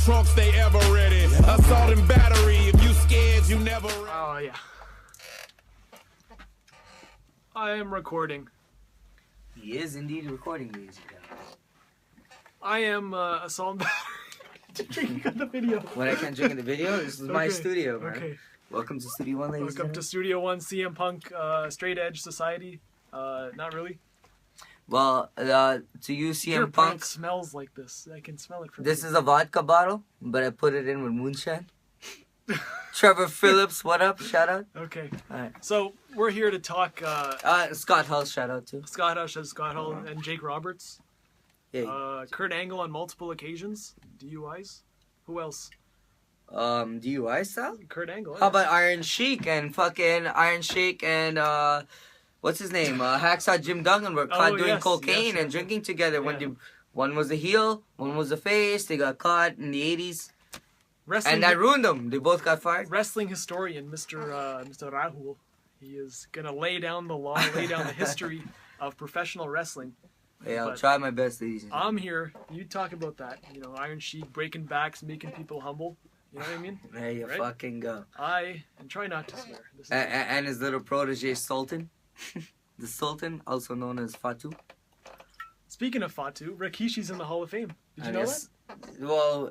trunks, they ever ready. Assault and battery, if you scared, you never ready. Oh, yeah. I am recording. He is indeed recording, ladies and gentlemen. I am assault and battery. Drinking on the video. When I can't drink in the video, this is my studio, man. Okay. Welcome to Studio One, ladies and Welcome gentlemen. to Studio One, CM Punk, Straight Edge Society. Not really. Well, to you, Your CM punk Punk, smells like this. I can smell it from this here. is a vodka bottle, but I put it in with moonshine. Trevor Phillips, what up? Shout out. Okay. Alright. So, we're here to talk Scott Hull, shout out too. Scott Hull, and Jake Roberts. Yeah. Kurt Angle on multiple occasions. DUIs. Who else? DUI style? Kurt Angle. How about Iron Sheik and what's his name? Hacksaw Jim Duggan were caught doing cocaine and drinking together. Yeah. One was the heel, one was the face. They got caught in the 80s. Wrestling, And that ruined them. They both got fired. wrestling historian, Mr. Rahul. He is going to lay down the law, lay down the history of professional wrestling. Hey, I'll But try my best, ladies. I'm here. You talk about that. You know, Iron Sheik breaking backs, making people humble. You know what I mean? There you Right? fucking go. And try not to swear. This is And his little protege, Sultan. The Sultan, also known as Fatu. Speaking of Fatu, Rikishi's in the Hall of Fame. Did you know that? Well,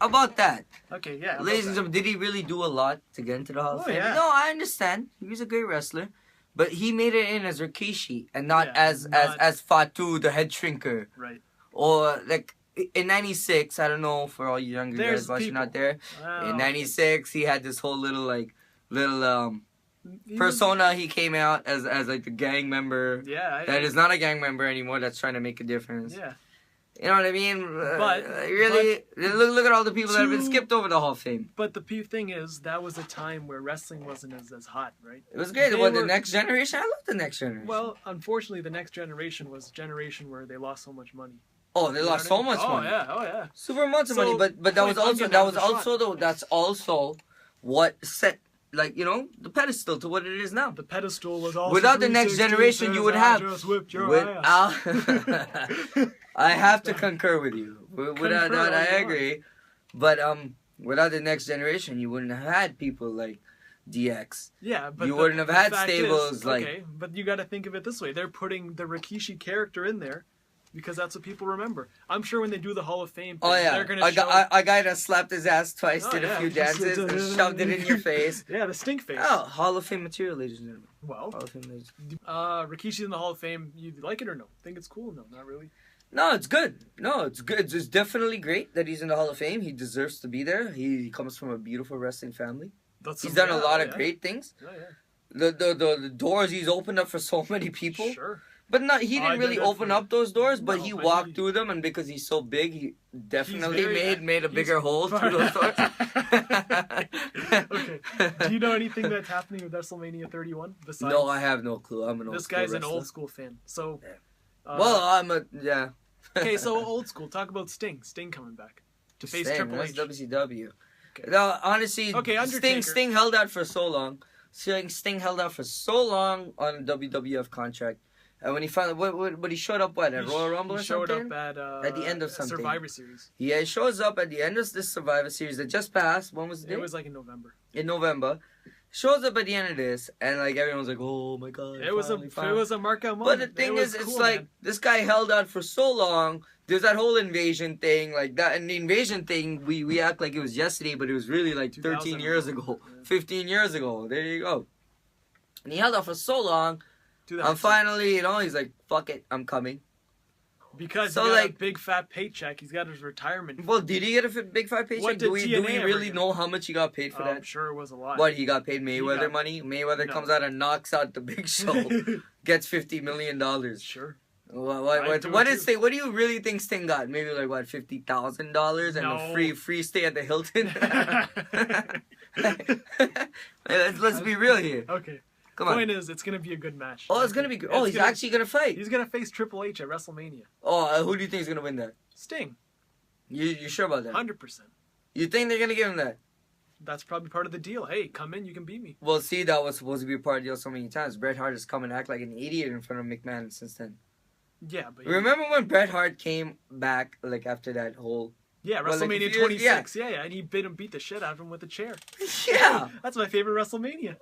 about that. Okay, yeah. about Ladies and that. gentlemen, did he really do a lot to get into the Hall of Oh, Fame? yeah. No, I understand. He was a great wrestler. But he made it in as Rikishi and not Yeah, as Fatu, the head shrinker. Right. Or, like, in 96, I don't know, for all you younger There's guys watching people. out there. Wow. In 96, he had this whole little He was- persona. He came out as like the gang member. Yeah. That is not a gang member anymore. That's trying to make a difference. Yeah. You know what I mean? But- Really, look at all the people that have been skipped over the Hall of Fame. But the thing is, that was a time where wrestling wasn't as hot, right? It was great. They What, the were- next generation? I love the next generation. Well, unfortunately, the next generation was a generation where they lost so much money. Oh, they You know lost what I so mean? much money. Oh yeah. Super amounts of So, money, but that was point, also I'm getting out of the shot. that's also what set, like, you know, the pedestal to what it is now. The pedestal was also Without the next 316 generation, you would says, have. I just whipped your ass. I have to concur with you. Without Concur that, I all you agree. But without the next generation, you wouldn't have had people like DX. Yeah, but You wouldn't have had fact stables is, like. Okay, but you got to think of it this way: they're putting the Rikishi character in there because that's what people remember. I'm sure when they do the Hall of Fame, thing, Oh yeah, they're gonna show. a guy that slapped his ass twice, Oh, did a yeah, few just- dances, and shoved it in your face. Yeah, the stink face. Oh, Hall of Fame material, ladies and gentlemen. Well, Hall of Fame ladies. Rikishi's in the Hall of Fame. You like it or no? Think it's cool? No, not really. No, it's good. No, it's good. It's definitely great that he's in the Hall of Fame. He deserves to be there. He comes from a beautiful wrestling family. He's done a lot of great things. Oh, yeah. The doors he's opened up for so many people. Sure. But he didn't really open up those doors, but No, he but walked he- through them, and because he's so big, he definitely very- made a he's bigger hole through those doors. Okay. Do you know anything that's happening with WrestleMania 31? Besides, No, I have no clue. I'm an old this school guy's an wrestler. old school fan. So, Yeah. Well, yeah. okay, so old school. Talk about Sting. Sting coming back to face Sting, Triple that's H. WCW. Okay. No, honestly, Okay, Undertaker. Sting held out for so long. Sting held out for so long on a WWF contract. And when he finally, what he showed up at Royal Rumble or He showed something? up At the end of something. Survivor Series. Yeah, he shows up at the end of this Survivor Series that just passed. When was the date? It was like in November. In November. Shows up at the end of this, and like everyone's like, "Oh my god!" It was a markout moment. But the thing It was is, it's cool, like man. this guy held out for so long. There's that whole invasion thing, like that, and the invasion thing. We act like it was yesterday, but it was really like 13 years ago, Yeah. 15 years ago. There you go. And he held out for so long, 2000. and finally, he's like, "Fuck it, I'm coming." Because So, he got a like- big fat paycheck. He's got his retirement. Well, did he get a big fat paycheck? What Do did we TNA ever really get? know how much he got paid for I'm that? sure it was a lot. What, he got paid Mayweather got- money? Mayweather No. comes out and knocks out the Big Show, gets $50 million. Sure. What do what it is too. Sting? What do you really think Sting got? Maybe like what, $50,000 and No. a free stay at the Hilton? let's be real here. Okay. Come on. Point is, it's gonna be a good match. Oh, it's gonna be good. Oh, he's gonna- actually gonna fight. He's gonna face Triple H at WrestleMania. Oh, who do you think is gonna win that? Sting, You sure about that? 100%. You think they're gonna give him that? That's probably part of the deal. Hey, come in, you can beat me. Well, see, that was supposed to be a part of the deal so many times. Bret Hart has come and act like an idiot in front of McMahon since then. Yeah, but Remember when Bret Hart came back, like after that whole Yeah, WrestleMania 26. Yeah, and he beat the shit out of him with a chair. Yeah. That's my favorite WrestleMania.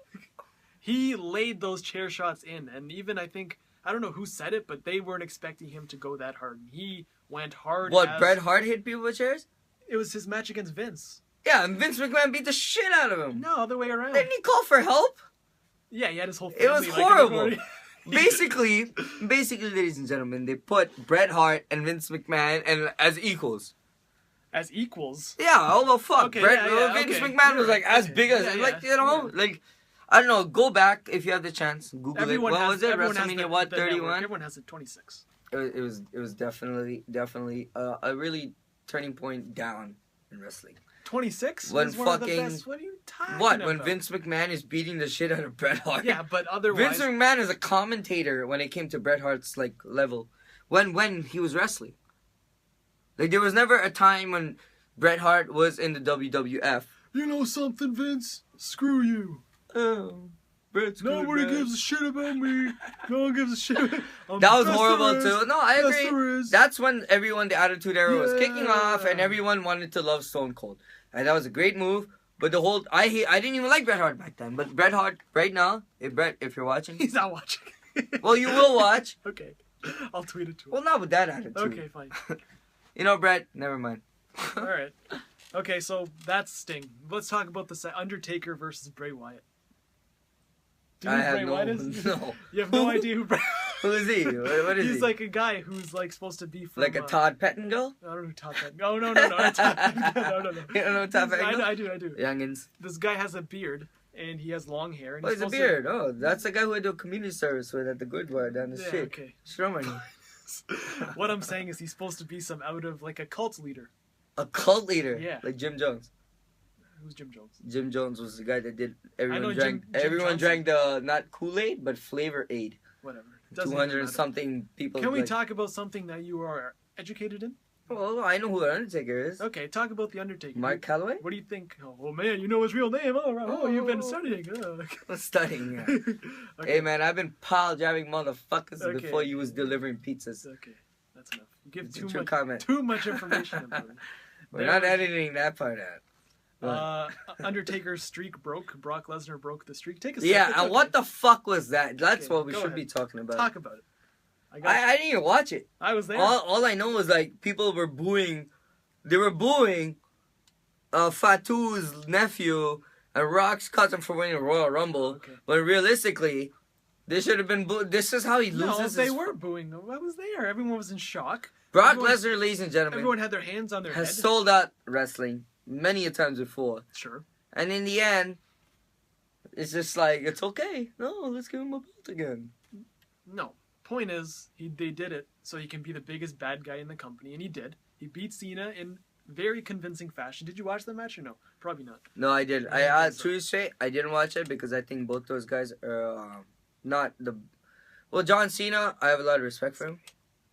He laid those chair shots in, and even I don't know who said it, but they weren't expecting him to go that hard. He went hard. What, Bret Hart hit people with chairs? It was his match against Vince. Yeah, and Vince McMahon beat the shit out of him. No, other way around. Didn't he call for help? Yeah, he had his whole family. It was horrible. Basically, ladies and gentlemen, they put Bret Hart and Vince McMahon and as equals. As equals? Yeah, although fuck. Okay, Vince McMahon was like as big as, like, I don't know, go back if you have the chance. Google it. What was it? WrestleMania 31? Everyone has it 26. It was definitely a really turning point down in wrestling. 26? When one of the best. What are you talking about? When Vince McMahon is beating the shit out of Bret Hart. Yeah, but otherwise... Vince McMahon is a commentator when it came to Bret Hart's like level. When he was wrestling. Like there was never a time when Bret Hart was in the WWF. You know something, Vince? Screw you. Nobody gives a shit about me. No one gives a shit. That was horrible too. No, I agree. That's when the Attitude Era was kicking off, and everyone wanted to love Stone Cold, and that was a great move. But I didn't even like Bret Hart back then. But Bret Hart right now, if you're watching, he's not watching. Well, you will watch. Okay, I'll tweet it to him. Well, not with that attitude. Okay, fine. You know, Bret, never mind. All right. Okay, so that's Sting. Let's talk about the Undertaker versus Bray Wyatt. Do you know who Bray Wyatt is? No. You have no idea who Bray... Who is he? What is he? He's like a guy who's like supposed to be from... Like a Todd Pettengill? I don't know who Todd Pettengill... Oh, no, not Todd Pettengill. No. You don't know Todd Pettengill? I do. Youngins. This guy has a beard, and he has long hair. And he's a beard. Oh, that's the guy who I do community service with at the Goodwire down the street. Okay. Strummer. What I'm saying is he's supposed to be some out of, like, a cult leader. A cult leader? Yeah. Like Jim Jones. Who's Jim Jones? Jim Jones was the guy that did... Everyone drank the, not Kool-Aid, but Flavor Aid. Whatever. 200 and something people... Can we talk about something that you are educated in? Well, I know who the Undertaker is. Okay, talk about the Undertaker. Mark Calloway? What do you think? Oh man, you know his real name. Oh, you've been studying. Studying, yeah. Okay. Hey man, I've been pile driving motherfuckers before you was delivering pizzas. Okay, that's enough. You give too much information about it. We're not editing that part out. Undertaker's streak broke. Brock Lesnar broke the streak. Take a second. Yeah, and what the fuck was that? That's what we should be talking about. Talk about it. I didn't even watch it. I was there. All I know was like people were booing. They were booing Fatu's nephew and Rock's cousin for winning the Royal Rumble. Okay. But realistically, they should have been booed. This is how he loses. No, they were booing. I was there. Everyone was in shock. Brock Lesnar, ladies and gentlemen, everyone had their hands on their head. Has sold out wrestling many a times before. Sure. And in the end, it's just like, it's okay. No, let's give him a belt again. No. Point is, they did it so he can be the biggest bad guy in the company, and he did. He beat Cena in very convincing fashion. Did you watch the match or no? Probably not. No, I did. I didn't watch it because I think both those guys are not the... Well, John Cena, I have a lot of respect for him.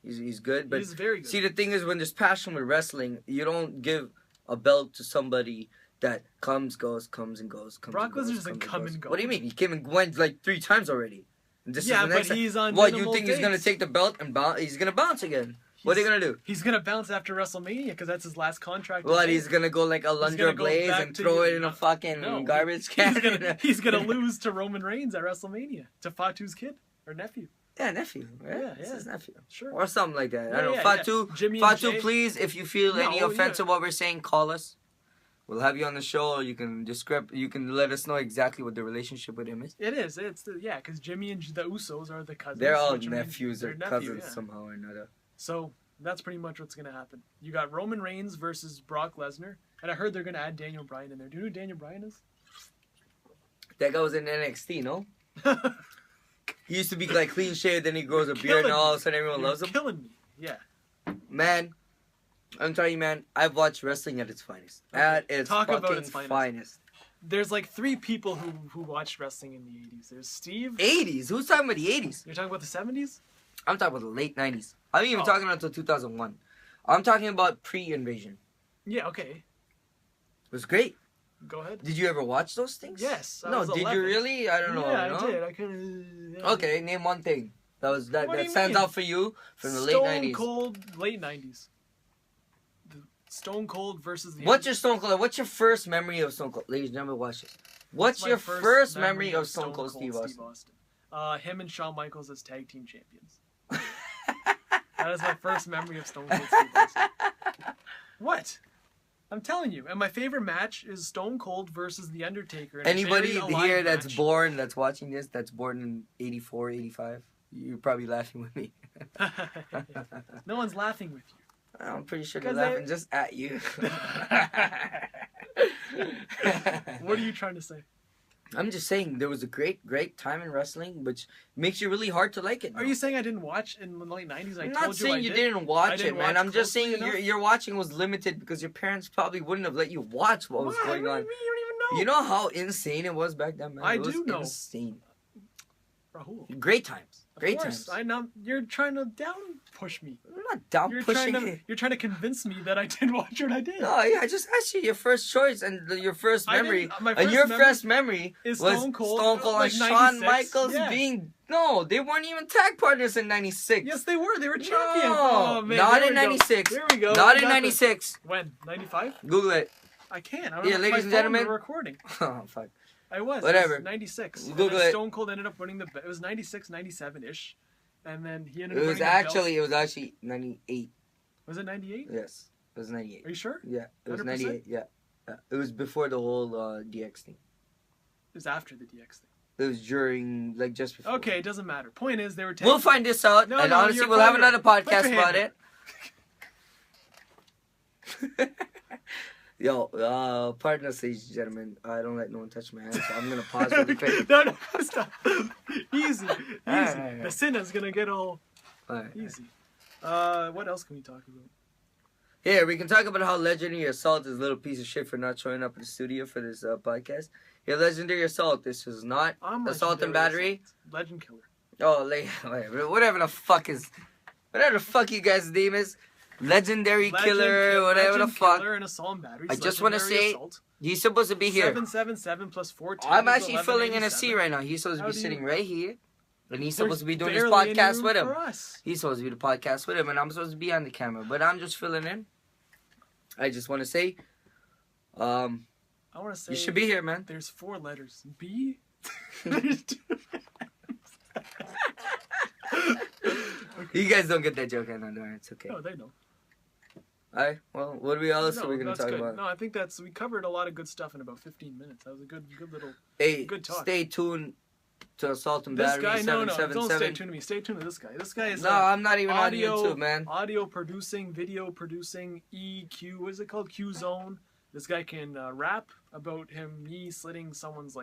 He's good, but... He's very good. See, the thing is, when there's passion with wrestling, you don't give a belt to somebody that comes and goes. Brock Lesnar doesn't come and go. What do you mean? He came and went like 3 times already. But he's on what, you think he's going to take the belt and bounce? He's going to bounce again. What are you going to do? He's going to bounce after WrestleMania because that's his last contract. What, he's going to go like a Lunger Blaze and throw it in a fucking garbage can? He's going to lose to Roman Reigns at WrestleMania. To Fatu's kid or nephew. Yeah, nephew. Right? Yeah, It's his nephew. Sure. Or something like that. I don't know. Fatu, please, if you feel any offense of what we're saying, call us. We'll have you on the show. You can You can let us know exactly what the relationship with him is. It is. Because Jimmy and the Usos are the cousins. They're all nephews or cousins somehow or another. So that's pretty much what's gonna happen. You got Roman Reigns versus Brock Lesnar, and I heard they're gonna add Daniel Bryan in there. Do you know who Daniel Bryan is? That guy was in NXT, no? He used to be like clean shaved, then he grows a beard, and all of a sudden everyone loves him. Killing me. Yeah. Man. I'm telling you, man, I've watched wrestling at its finest. Okay. At its Talk fucking about its finest. There's like 3 people who watched wrestling in the 80s. There's Steve. 80s? Who's talking about the 80s? You're talking about the 70s? I'm talking about the late 90s. I'm even talking until 2001. I'm talking about pre-invasion. Yeah, okay. It was great. Go ahead. Did you ever watch those things? Yes. No, did you really? I don't know. Yeah, I did. I kind of... Okay, name one thing. That stands out for you from the late 90s. Stone Cold late 90s. Stone Cold versus the. What's your Stone Cold? What's your first memory of Stone Cold? Ladies and gentlemen, watch this. What's your first memory of Stone Cold Steve Austin? Him and Shawn Michaels as tag team champions. That is my first memory of Stone Cold Steve Austin. What? I'm telling you. And my favorite match is Stone Cold versus The Undertaker. Anybody here that's watching this, that's born in 84, 85, you're probably laughing with me. No one's laughing with you. I'm pretty sure they're laughing just at you. What are you trying to say? I'm just saying there was a great time in wrestling, which makes you really hard to like it now. Are you saying I didn't watch in the late 90s? I'm not saying you didn't watch it, man. I'm just saying your watching was limited because your parents probably wouldn't have let you watch what was going on. You don't even know. You know how insane it was back then, man? I do know. Insane. Rahul. Great times. Great times. times. I know you're trying to down push me. I'm not down pushing you. You're trying to convince me that I did watch what I did. No, yeah, I just asked you your first choice and your first memory. First memory was Stone Cold and Shawn Michaels being... No, they weren't even tag partners in 96. Yes, they were. They were champions. No, oh, man, not in 96. There we go. Not in 96. When? 95? Google it. I can't. Ladies and gentlemen. We're recording. Oh, fuck. I was. Whatever. It was 96. Google it. Stone Cold ended up winning the... It was 96, 97-ish. And then he ended up winning It was actually 98. Was it 98? Yes. It was 98. Are you sure? Yeah. It was 100%? 98. Yeah. It was before the whole DX thing. It was after the DX thing. It was during, just before. Okay, it doesn't matter. Point is, they were... We'll find this out. And honestly, we'll have another podcast about it. Yo, pardon us, ladies and gentlemen. I don't let no one touch my hands, so I'm gonna pause really quick. No, stop. Easy. Right. The Sinna's gonna get all right. Easy. What else can we talk about? Here, we can talk about how Legendary Assault is a little piece of shit for not showing up in the studio for this podcast. Here, Legendary Assault, this is not Assault and Battery. Legend Killer. Oh, whatever the fuck you guys' name is. Legendary Killer, whatever the fuck. Killer and Assault and Battery. I just want to say, he's supposed to be here. 777 plus 14. I'm actually filling in a C right now. He's supposed to be sitting right here. And he's supposed to be doing this podcast with him. He's supposed to be the podcast with him, and I'm supposed to be on the camera. But I'm just filling in. I just want to say, I want to say, you should be here, man. There's 4 letters. B. You guys don't get that joke, I know. It's okay. No, they know. Alright, well, what else are we going to talk about? No, I think we covered a lot of good stuff in about 15 minutes. That was a good little, good talk. Stay tuned to Assault and Battery 777. Don't stay tuned to me. Stay tuned to this guy. This guy is I'm not even on YouTube, man. Audio producing, video producing, EQ, what is it called? Q Zone. This guy can rap about me slitting someone's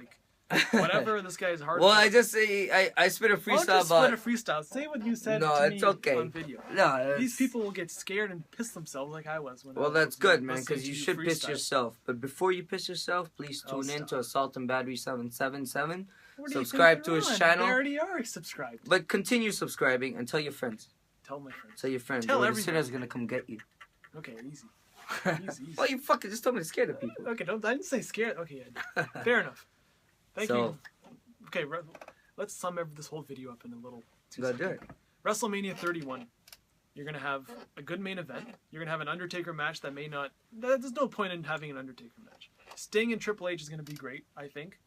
whatever. This guy is hard. Well, I just say I spit a freestyle spit a freestyle. Say what you said to me on video. No, these people will get scared and piss themselves like I was. Well, that's good, man, because you should piss yourself. But before you piss yourself, please tune in to Assault and Battery 777. Subscribe to his channel. They already are subscribed. But continue subscribing and tell your friends. Tell my friends. Tell your friends. Tell everyone. Sinna's gonna come get you. Okay, easy. Easy. Well, you fucking just told me to scare the people. Okay, I didn't say scared. Okay, fair enough. Thank you. Okay, let's sum this whole video up in a little. Let's do it. WrestleMania 31. You're gonna have a good main event. You're gonna have an Undertaker match that may not. There's no point in having an Undertaker match. Sting and Triple H is gonna be great, I think.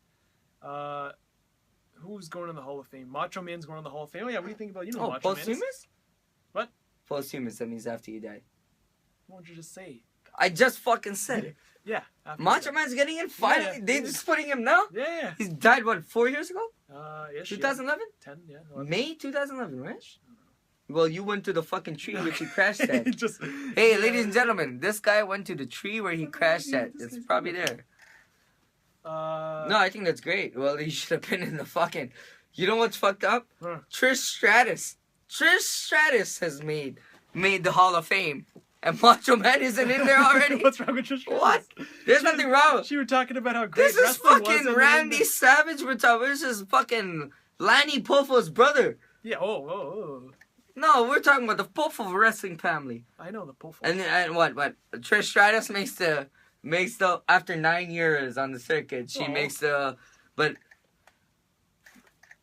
Who's going in the Hall of Fame? Macho Man's going in the Hall of Fame. Oh yeah, what do you think about Macho Man? Posthumous? What? Posthumous. That means after you die. Why don't you just say? I just fucking said it. Yeah. Macho Man's getting in finally. Yeah, they just putting him now. Yeah. He's died 4 years ago? Ish, 2011? 10, yeah. 11. May 2011, right? Well, you went to the fucking tree which he crashed at. Hey, ladies and gentlemen, this guy went to the tree where he crashed at. It's probably there. No, I think that's great. Well, he should have been in the fucking... You know what's fucked up? Huh. Trish Stratus has made the Hall of Fame. And Macho Man isn't in there already? What's wrong with Trish Stratus? What? There's nothing wrong. She were talking about how great this is fucking Randy Savage we're talking. This is fucking Lanny Pofo's brother. Yeah, oh. No, we're talking about the Pofo wrestling family. I know the Pofo. And what? Trish Stratus makes the after 9 years on the circuit, she makes the, but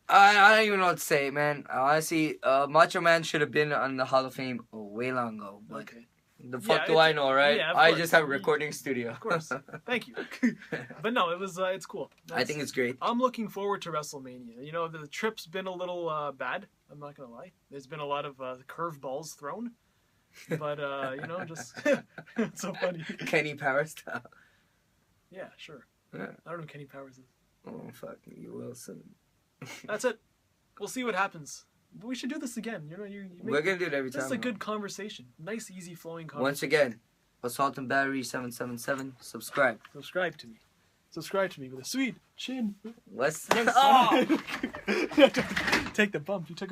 I don't even know what to say, man. Honestly, Macho Man should have been on the Hall of Fame way long ago. But okay. The fuck do I know, right? Yeah, of I course. just have a recording studio. Of course. Thank you. But no, it was it's cool. I think it's great. I'm looking forward to WrestleMania. You know, the trip's been a little bad. I'm not gonna lie. There's been a lot of curveballs thrown, but you know, just it's so funny. Kenny Power style. Yeah, sure. Yeah. I don't know who Kenny Powers is. Oh fuck you, Wilson. That's it. We'll see what happens. We should do this again. You know, We're gonna do it every time. This is a good conversation. Nice, easy flowing conversation. Once again, Assault and Battery 777. Subscribe. Subscribe to me. Subscribe to me with a sweet chin. Let's. Oh! Take the bump. You took